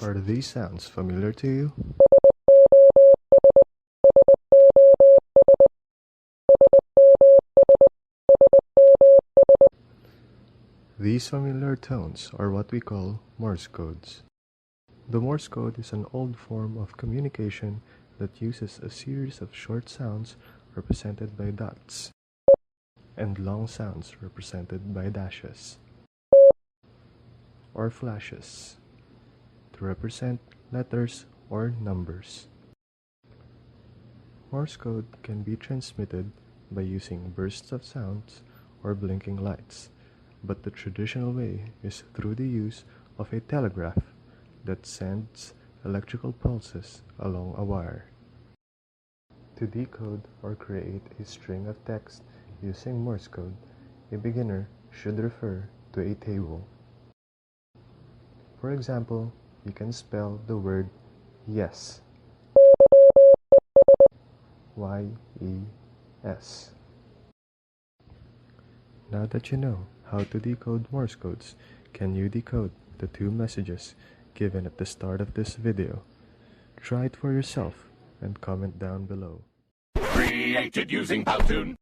Are these sounds familiar to you? These familiar tones are what we call Morse codes. The Morse code is an old form of communication that uses a series of short sounds represented by dots and long sounds represented by dashes or flashes to represent letters or numbers. Morse code can be transmitted by using bursts of sounds or blinking lights, but the traditional way is through the use of a telegraph that sends electrical pulses along a wire. To decode or create a string of text using Morse code, a beginner should refer to a table. For example, you can spell the word yes, Y-E-S. Now that you know how to decode Morse codes, can you decode the two messages given at the start of this video? Try it for yourself and comment down below. Created using PowToon.